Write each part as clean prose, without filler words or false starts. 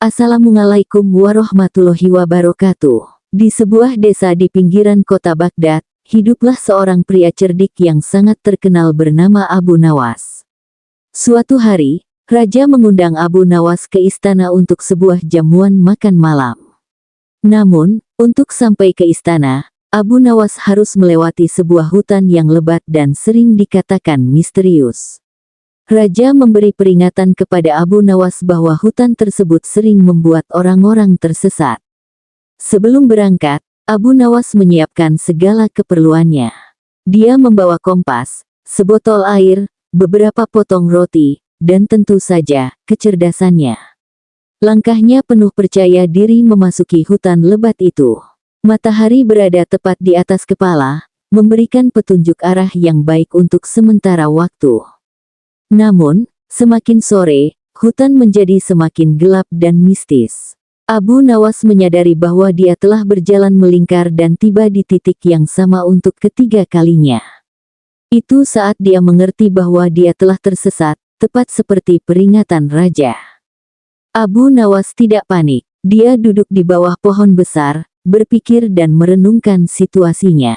Assalamualaikum warahmatullahi wabarakatuh. Di sebuah desa di pinggiran kota Baghdad, hiduplah seorang pria cerdik yang sangat terkenal bernama Abu Nawas. Suatu hari, raja mengundang Abu Nawas ke istana untuk sebuah jamuan makan malam. Namun, untuk sampai ke istana, Abu Nawas harus melewati sebuah hutan yang lebat dan sering dikatakan misterius. Raja memberi peringatan kepada Abu Nawas bahwa hutan tersebut sering membuat orang-orang tersesat. Sebelum berangkat, Abu Nawas menyiapkan segala keperluannya. Dia membawa kompas, sebotol air, beberapa potong roti, dan tentu saja, kecerdasannya. Langkahnya penuh percaya diri memasuki hutan lebat itu. Matahari berada tepat di atas kepala, memberikan petunjuk arah yang baik untuk sementara waktu. Namun, semakin sore, hutan menjadi semakin gelap dan mistis. Abu Nawas menyadari bahwa dia telah berjalan melingkar dan tiba di titik yang sama untuk ketiga kalinya. Itu saat dia mengerti bahwa dia telah tersesat, tepat seperti peringatan raja. Abu Nawas tidak panik. Dia duduk di bawah pohon besar, berpikir dan merenungkan situasinya.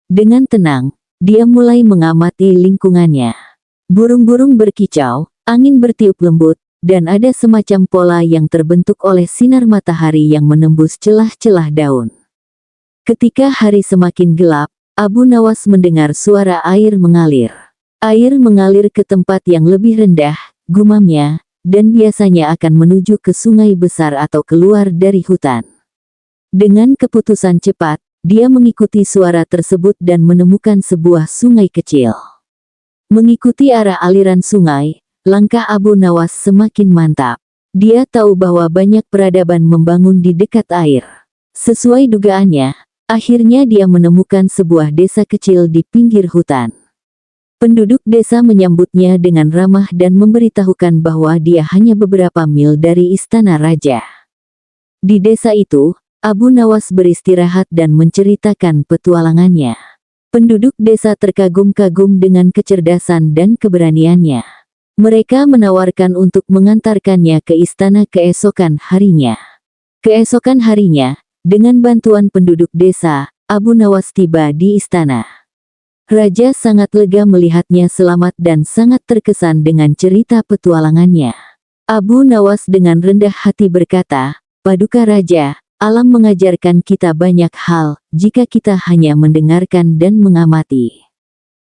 Dengan tenang, dia mulai mengamati lingkungannya. Burung-burung berkicau, angin bertiup lembut, dan ada semacam pola yang terbentuk oleh sinar matahari yang menembus celah-celah daun. Ketika hari semakin gelap, Abu Nawas mendengar suara air mengalir. Air mengalir ke tempat yang lebih rendah, gumamnya, dan biasanya akan menuju ke sungai besar atau keluar dari hutan. Dengan keputusan cepat, dia mengikuti suara tersebut dan menemukan sebuah sungai kecil. Mengikuti arah aliran sungai, langkah Abu Nawas semakin mantap. Dia tahu bahwa banyak peradaban membangun di dekat air. Sesuai dugaannya, akhirnya dia menemukan sebuah desa kecil di pinggir hutan. Penduduk desa menyambutnya dengan ramah dan memberitahukan bahwa dia hanya beberapa mil dari istana raja. Di desa itu, Abu Nawas beristirahat dan menceritakan petualangannya. Penduduk desa terkagum-kagum dengan kecerdasan dan keberaniannya. Mereka menawarkan untuk mengantarkannya ke istana keesokan harinya. Keesokan harinya, dengan bantuan penduduk desa, Abu Nawas tiba di istana. Raja sangat lega melihatnya selamat dan sangat terkesan dengan cerita petualangannya. Abu Nawas dengan rendah hati berkata, "Paduka Raja, alam mengajarkan kita banyak hal, jika kita hanya mendengarkan dan mengamati."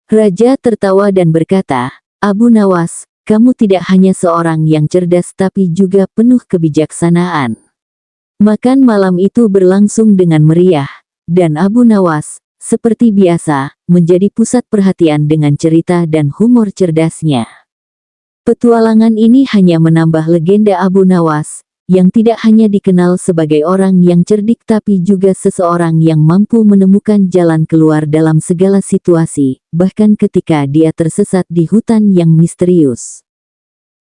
Raja tertawa dan berkata, "Abu Nawas, kamu tidak hanya seorang yang cerdas tapi juga penuh kebijaksanaan." Makan malam itu berlangsung dengan meriah, dan Abu Nawas, seperti biasa, menjadi pusat perhatian dengan cerita dan humor cerdasnya. Petualangan ini hanya menambah legenda Abu Nawas, yang tidak hanya dikenal sebagai orang yang cerdik tapi juga seseorang yang mampu menemukan jalan keluar dalam segala situasi, bahkan ketika dia tersesat di hutan yang misterius.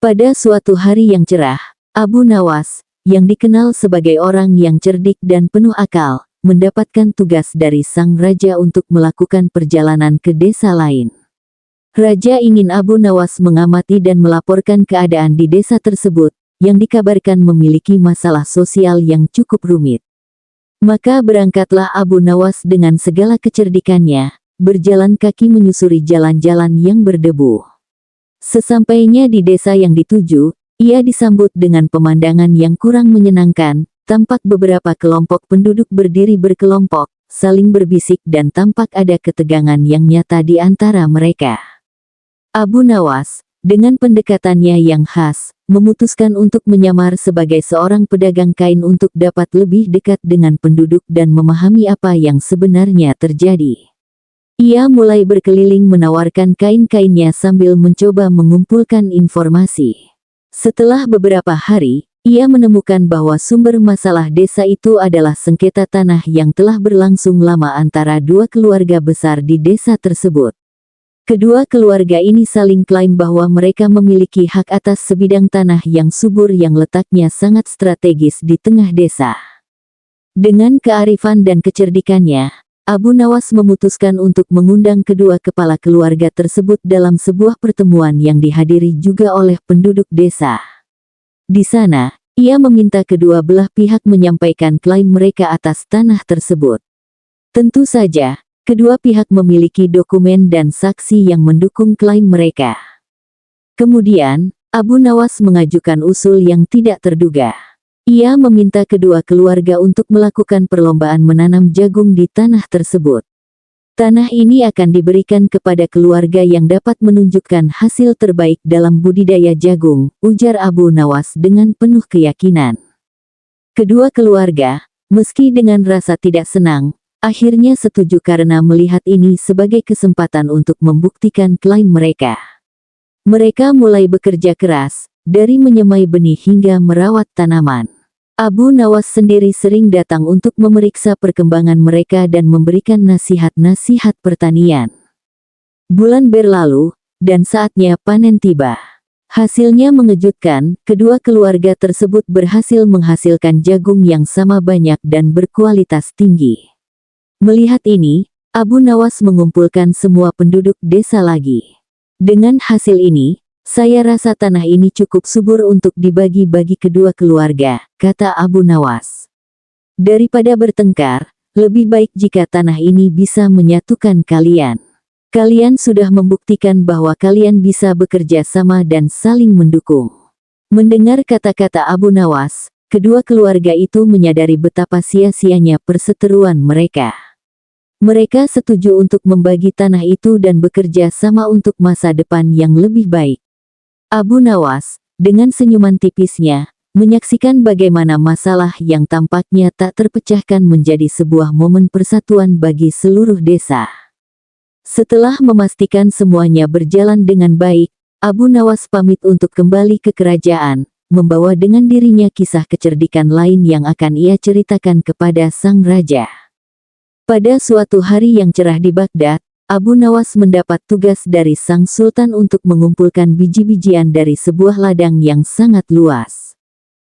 Pada suatu hari yang cerah, Abu Nawas, yang dikenal sebagai orang yang cerdik dan penuh akal, mendapatkan tugas dari sang raja untuk melakukan perjalanan ke desa lain. Raja ingin Abu Nawas mengamati dan melaporkan keadaan di desa tersebut, yang dikabarkan memiliki masalah sosial yang cukup rumit. Maka berangkatlah Abu Nawas dengan segala kecerdikannya, berjalan kaki menyusuri jalan-jalan yang berdebu. Sesampainya di desa yang dituju, ia disambut dengan pemandangan yang kurang menyenangkan, tampak beberapa kelompok penduduk berdiri berkelompok, saling berbisik dan tampak ada ketegangan yang nyata di antara mereka. Abu Nawas, dengan pendekatannya yang khas, memutuskan untuk menyamar sebagai seorang pedagang kain untuk dapat lebih dekat dengan penduduk dan memahami apa yang sebenarnya terjadi. Ia mulai berkeliling menawarkan kain-kainnya sambil mencoba mengumpulkan informasi. Setelah beberapa hari, ia menemukan bahwa sumber masalah desa itu adalah sengketa tanah yang telah berlangsung lama antara dua keluarga besar di desa tersebut. Kedua keluarga ini saling klaim bahwa mereka memiliki hak atas sebidang tanah yang subur yang letaknya sangat strategis di tengah desa. Dengan kearifan dan kecerdikannya, Abu Nawas memutuskan untuk mengundang kedua kepala keluarga tersebut dalam sebuah pertemuan yang dihadiri juga oleh penduduk desa. Di sana, Ia meminta kedua belah pihak menyampaikan klaim mereka atas tanah tersebut. Tentu saja, kedua pihak memiliki dokumen dan saksi yang mendukung klaim mereka. Kemudian, Abu Nawas mengajukan usul yang tidak terduga. Ia meminta kedua keluarga untuk melakukan perlombaan menanam jagung di tanah tersebut. Tanah ini akan diberikan kepada keluarga yang dapat menunjukkan hasil terbaik dalam budidaya jagung, ujar Abu Nawas dengan penuh keyakinan. Kedua keluarga, meski dengan rasa tidak senang, akhirnya setuju karena melihat ini sebagai kesempatan untuk membuktikan klaim mereka. Mereka mulai bekerja keras, dari menyemai benih hingga merawat tanaman. Abu Nawas sendiri sering datang untuk memeriksa perkembangan mereka dan memberikan nasihat-nasihat pertanian. Bulan berlalu, dan saatnya panen tiba. Hasilnya mengejutkan, kedua keluarga tersebut berhasil menghasilkan jagung yang sama banyak dan berkualitas tinggi. Melihat ini, Abu Nawas mengumpulkan semua penduduk desa lagi. Dengan hasil ini, saya rasa tanah ini cukup subur untuk dibagi-bagi kedua keluarga, kata Abu Nawas. Daripada bertengkar, lebih baik jika tanah ini bisa menyatukan kalian. Kalian sudah membuktikan bahwa kalian bisa bekerja sama dan saling mendukung. Mendengar kata-kata Abu Nawas, kedua keluarga itu menyadari betapa sia-sianya perseteruan mereka. Mereka setuju untuk membagi tanah itu dan bekerja sama untuk masa depan yang lebih baik. Abu Nawas, dengan senyuman tipisnya, menyaksikan bagaimana masalah yang tampaknya tak terpecahkan menjadi sebuah momen persatuan bagi seluruh desa. Setelah memastikan semuanya berjalan dengan baik, Abu Nawas pamit untuk kembali ke kerajaan, membawa dengan dirinya kisah kecerdikan lain yang akan ia ceritakan kepada sang raja. Pada suatu hari yang cerah di Baghdad, Abu Nawas mendapat tugas dari sang sultan untuk mengumpulkan biji-bijian dari sebuah ladang yang sangat luas.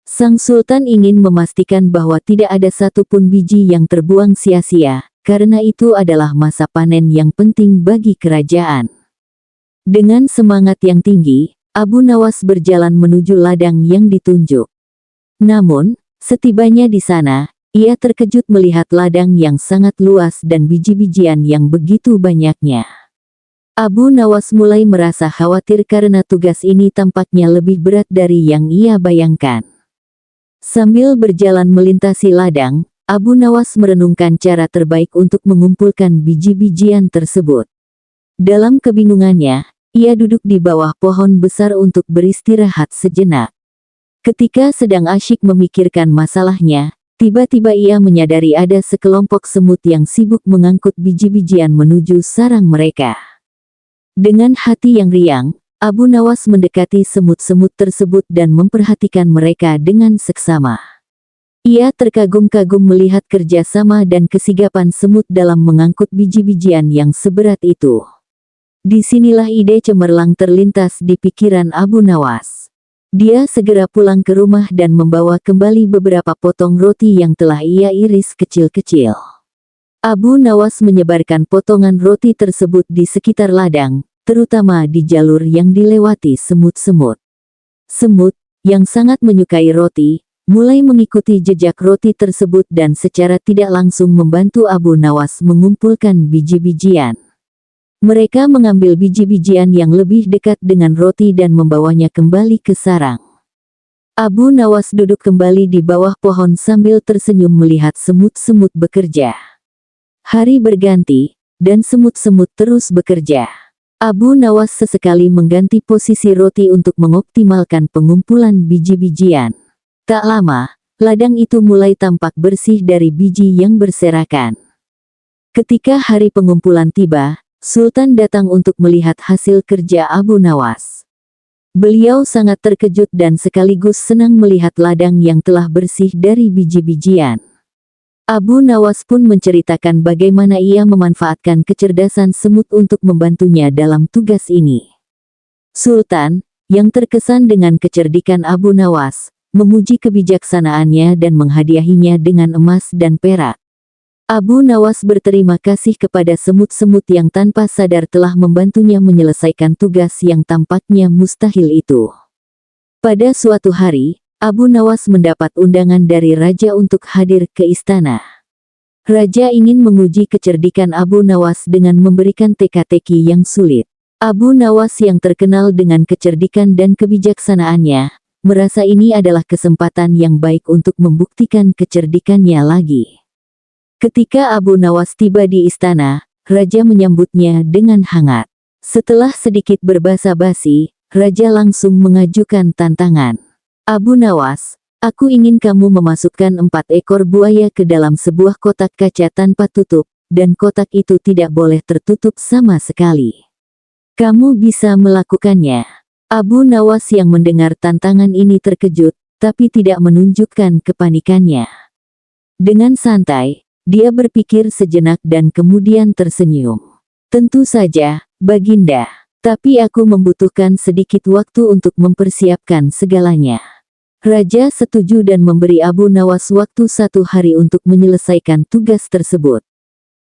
Sang sultan ingin memastikan bahwa tidak ada satupun biji yang terbuang sia-sia, karena itu adalah masa panen yang penting bagi kerajaan. Dengan semangat yang tinggi, Abu Nawas berjalan menuju ladang yang ditunjuk. Namun, setibanya di sana, ia terkejut melihat ladang yang sangat luas dan biji-bijian yang begitu banyaknya. Abu Nawas mulai merasa khawatir karena tugas ini tampaknya lebih berat dari yang ia bayangkan. Sambil berjalan melintasi ladang, Abu Nawas merenungkan cara terbaik untuk mengumpulkan biji-bijian tersebut. Dalam kebingungannya, ia duduk di bawah pohon besar untuk beristirahat sejenak. Ketika sedang asyik memikirkan masalahnya, tiba-tiba ia menyadari ada sekelompok semut yang sibuk mengangkut biji-bijian menuju sarang mereka. Dengan hati yang riang, Abu Nawas mendekati semut-semut tersebut dan memperhatikan mereka dengan seksama. Ia terkagum-kagum melihat kerjasama dan kesigapan semut dalam mengangkut biji-bijian yang seberat itu. Disinilah ide cemerlang terlintas di pikiran Abu Nawas. Dia segera pulang ke rumah dan membawa kembali beberapa potong roti yang telah ia iris kecil-kecil. Abu Nawas menyebarkan potongan roti tersebut di sekitar ladang, terutama di jalur yang dilewati semut-semut. Semut, yang sangat menyukai roti, mulai mengikuti jejak roti tersebut dan secara tidak langsung membantu Abu Nawas mengumpulkan biji-bijian. Mereka mengambil biji-bijian yang lebih dekat dengan roti dan membawanya kembali ke sarang. Abu Nawas duduk kembali di bawah pohon sambil tersenyum melihat semut-semut bekerja. Hari berganti, dan semut-semut terus bekerja. Abu Nawas sesekali mengganti posisi roti untuk mengoptimalkan pengumpulan biji-bijian. Tak lama, ladang itu mulai tampak bersih dari biji yang berserakan. Ketika hari pengumpulan tiba, Sultan datang untuk melihat hasil kerja Abu Nawas. Beliau sangat terkejut dan sekaligus senang melihat ladang yang telah bersih dari biji-bijian. Abu Nawas pun menceritakan bagaimana ia memanfaatkan kecerdasan semut untuk membantunya dalam tugas ini. Sultan, yang terkesan dengan kecerdikan Abu Nawas, memuji kebijaksanaannya dan menghadiahinya dengan emas dan perak. Abu Nawas berterima kasih kepada semut-semut yang tanpa sadar telah membantunya menyelesaikan tugas yang tampaknya mustahil itu. Pada suatu hari, Abu Nawas mendapat undangan dari raja untuk hadir ke istana. Raja ingin menguji kecerdikan Abu Nawas dengan memberikan teka-teki yang sulit. Abu Nawas yang terkenal dengan kecerdikan dan kebijaksanaannya, merasa ini adalah kesempatan yang baik untuk membuktikan kecerdikannya lagi. Ketika Abu Nawas tiba di istana, raja menyambutnya dengan hangat. Setelah sedikit berbasa-basi, raja langsung mengajukan tantangan. Abu Nawas, aku ingin kamu memasukkan 4 ekor buaya ke dalam sebuah kotak kaca tanpa tutup, dan kotak itu tidak boleh tertutup sama sekali. Kamu bisa melakukannya. Abu Nawas yang mendengar tantangan ini terkejut, tapi tidak menunjukkan kepanikannya. Dengan santai, dia berpikir sejenak dan kemudian tersenyum. Tentu saja, Baginda, tapi aku membutuhkan sedikit waktu untuk mempersiapkan segalanya. Raja setuju dan memberi Abu Nawas waktu 1 hari untuk menyelesaikan tugas tersebut.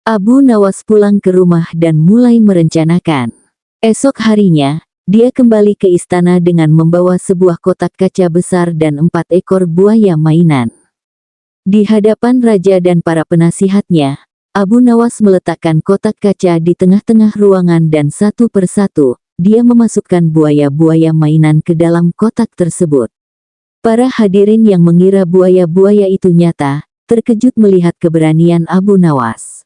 Abu Nawas pulang ke rumah dan mulai merencanakan. Esok harinya, dia kembali ke istana dengan membawa sebuah kotak kaca besar dan 4 ekor buaya mainan. Di hadapan raja dan para penasihatnya, Abu Nawas meletakkan kotak kaca di tengah-tengah ruangan dan satu persatu, dia memasukkan buaya-buaya mainan ke dalam kotak tersebut. Para hadirin yang mengira buaya-buaya itu nyata, terkejut melihat keberanian Abu Nawas.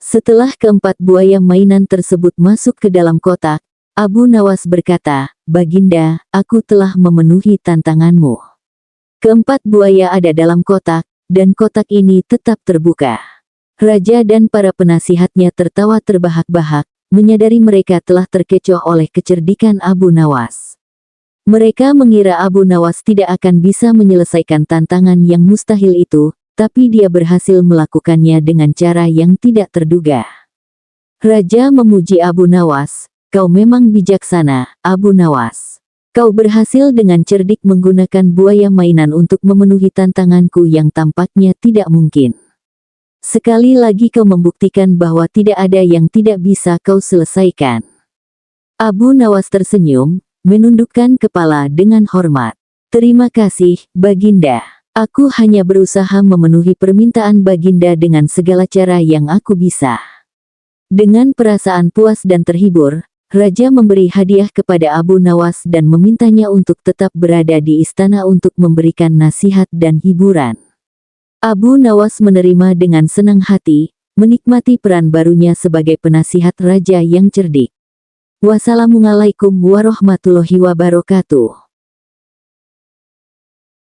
Setelah keempat buaya mainan tersebut masuk ke dalam kotak, Abu Nawas berkata, "Baginda, aku telah memenuhi tantanganmu." Keempat buaya ada dalam kotak, dan kotak ini tetap terbuka. Raja dan para penasihatnya tertawa terbahak-bahak, menyadari mereka telah terkecoh oleh kecerdikan Abu Nawas. Mereka mengira Abu Nawas tidak akan bisa menyelesaikan tantangan yang mustahil itu, tapi dia berhasil melakukannya dengan cara yang tidak terduga. Raja memuji Abu Nawas, "Kau memang bijaksana, Abu Nawas. Kau berhasil dengan cerdik menggunakan buaya mainan untuk memenuhi tantanganku yang tampaknya tidak mungkin. Sekali lagi kau membuktikan bahwa tidak ada yang tidak bisa kau selesaikan." Abu Nawas tersenyum, menundukkan kepala dengan hormat. "Terima kasih, Baginda. Aku hanya berusaha memenuhi permintaan Baginda dengan segala cara yang aku bisa." Dengan perasaan puas dan terhibur, raja memberi hadiah kepada Abu Nawas dan memintanya untuk tetap berada di istana untuk memberikan nasihat dan hiburan. Abu Nawas menerima dengan senang hati, menikmati peran barunya sebagai penasihat raja yang cerdik. Wassalamualaikum warahmatullahi wabarakatuh.